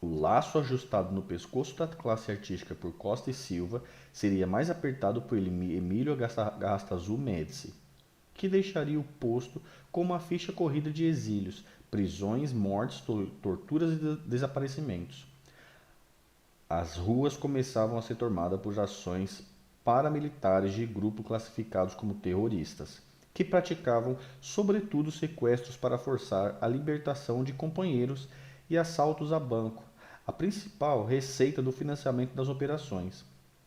O laço ajustado no pescoço da classe artística por Costa e Silva seria mais apertado por Emílio Garrastazu Médici, que deixaria o posto com uma ficha corrida de exílios, prisões, mortes, torturas e desaparecimentos. As ruas começavam a ser tomadas por ações paramilitares de grupos classificados como terroristas, que praticavam sobretudo sequestros para forçar a libertação de companheiros e assaltos a banco, a principal receita do financiamento das operações.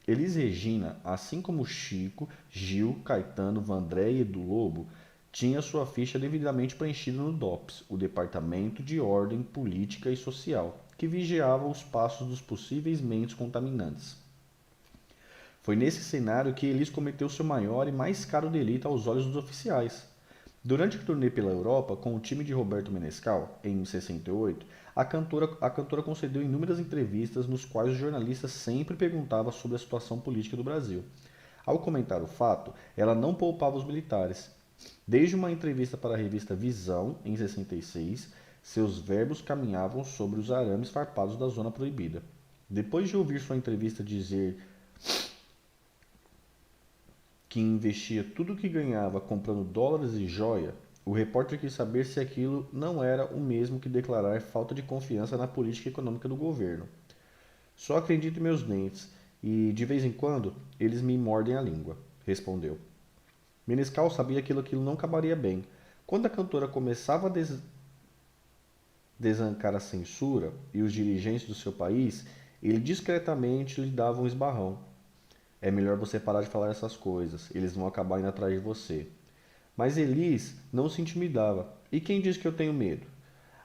Elis Regina, assim como Chico, Gil, Caetano, Vandré e Edu Lobo, tinha sua ficha devidamente preenchida no DOPS, o Departamento de Ordem Política e Social, que vigiava os passos dos possíveis mentes contaminantes. Foi nesse cenário que Elis cometeu seu maior e mais caro delito aos olhos dos oficiais. Durante a turnê pela Europa, com o time de Roberto Menescal, em 68, a cantora concedeu inúmeras entrevistas nos quais os jornalistas sempre perguntavam sobre a situação política do Brasil. Ao comentar o fato, ela não poupava os militares. Desde uma entrevista para a revista Visão, em 66, seus verbos caminhavam sobre os arames farpados da zona proibida. Depois de ouvir sua entrevista dizer que investia tudo o que ganhava comprando dólares e joia, o repórter quis saber se aquilo não era o mesmo que declarar falta de confiança na política econômica do governo. Só acredito em meus dentes e, de vez em quando, eles me mordem a língua, respondeu. Menescal sabia que aquilo não acabaria bem. Quando a cantora começava a desancar a censura e os dirigentes do seu país, ele discretamente lhe dava um esbarrão. É melhor você parar de falar essas coisas, eles vão acabar indo atrás de você. Mas Elis não se intimidava. E quem diz que eu tenho medo?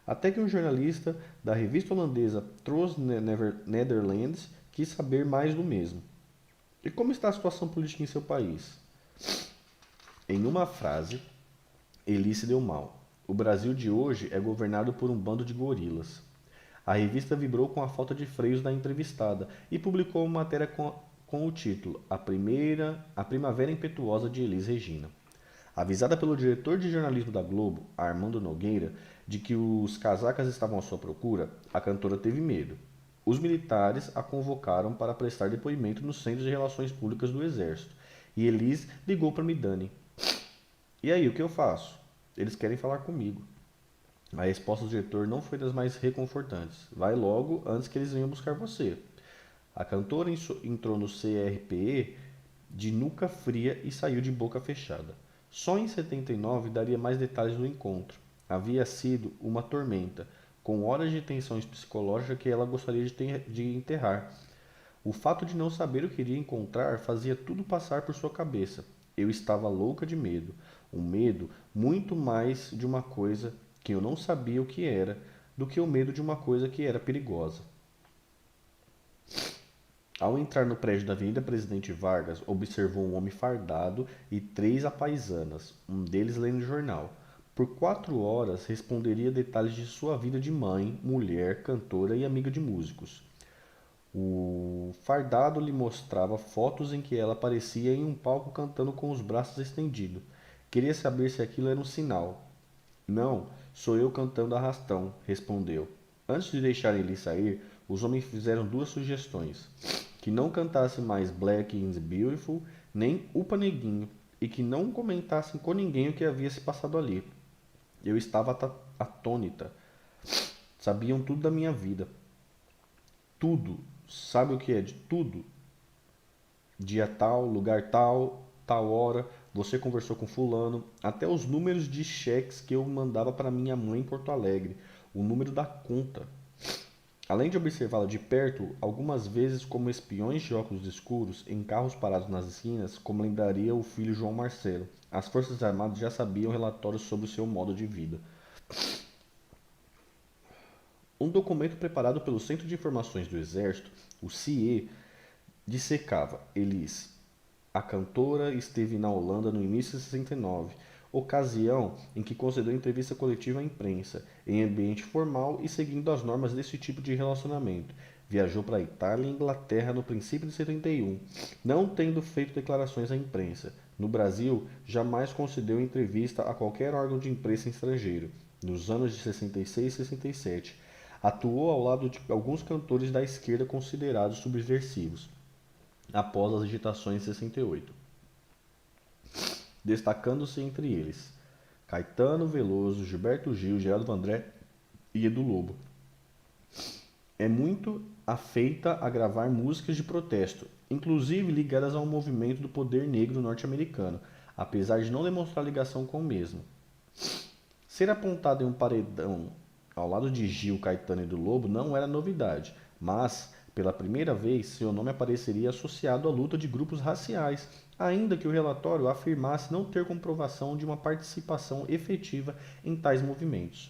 Até que um jornalista da revista holandesa Tros Netherlands quis saber mais do mesmo. E como está a situação política em seu país? Em uma frase, Elis se deu mal. O Brasil de hoje é governado por um bando de gorilas. A revista vibrou com a falta de freios da entrevistada e publicou uma matéria com o título A Primavera Impetuosa de Elis Regina. Avisada pelo diretor de jornalismo da Globo, Armando Nogueira, de que os casacas estavam à sua procura, a cantora teve medo. Os militares a convocaram para prestar depoimento no Centro de Relações Públicas do Exército, e Elis ligou para Midani. E aí, o que eu faço? Eles querem falar comigo. A resposta do diretor não foi das mais reconfortantes. Vai logo antes que eles venham buscar você. A cantora entrou no CRPE de nuca fria e saiu de boca fechada. Só em 79 daria mais detalhes do encontro. Havia sido uma tormenta, com horas de tensão psicológica que ela gostaria de enterrar. O fato de não saber o que iria encontrar fazia tudo passar por sua cabeça. Eu estava louca de medo. Um medo muito mais de uma coisa que eu não sabia o que era do que o medo de uma coisa que era perigosa. Ao entrar no prédio da Avenida Presidente Vargas, observou um homem fardado e três apaisanas, um deles lendo jornal. Por 4 horas responderia detalhes de sua vida de mãe, mulher, cantora e amiga de músicos. O fardado lhe mostrava fotos em que ela aparecia em um palco cantando com os braços estendidos. Queria saber se aquilo era um sinal. Não, sou eu cantando arrastão, respondeu. Antes de deixarem ele sair, os homens fizeram duas sugestões: que não cantasse mais Black is Beautiful, nem Upa Neguinho, e que não comentassem com ninguém o que havia se passado ali. Eu estava atônita. Sabiam tudo da minha vida. Tudo. Sabe o que é de tudo? Dia tal, lugar tal, tal hora, você conversou com fulano, até os números de cheques que eu mandava para minha mãe em Porto Alegre, o número da conta. Além de observá-la de perto, algumas vezes como espiões de óculos escuros em carros parados nas esquinas, como lembraria o filho João Marcelo, as Forças Armadas já sabiam relatórios sobre o seu modo de vida. Um documento preparado pelo Centro de Informações do Exército, o CIE, dissecava Elis. A cantora esteve na Holanda no início de 69, ocasião em que concedeu entrevista coletiva à imprensa, em ambiente formal e seguindo as normas desse tipo de relacionamento. Viajou para a Itália e Inglaterra no princípio de 71, não tendo feito declarações à imprensa. No Brasil, jamais concedeu entrevista a qualquer órgão de imprensa estrangeiro, nos anos de 66 e 67. Atuou ao lado de alguns cantores da esquerda considerados subversivos, após as agitações em 68, destacando-se entre eles Caetano Veloso, Gilberto Gil, Geraldo Vandré e Edu Lobo. É muito afeita a gravar músicas de protesto, inclusive ligadas ao movimento do poder negro norte-americano, apesar de não demonstrar ligação com o mesmo. Ser apontado em um paredão ao lado de Gil, Caetano e Edu Lobo não era novidade, mas, pela primeira vez, seu nome apareceria associado à luta de grupos raciais, ainda que o relatório afirmasse não ter comprovação de uma participação efetiva em tais movimentos.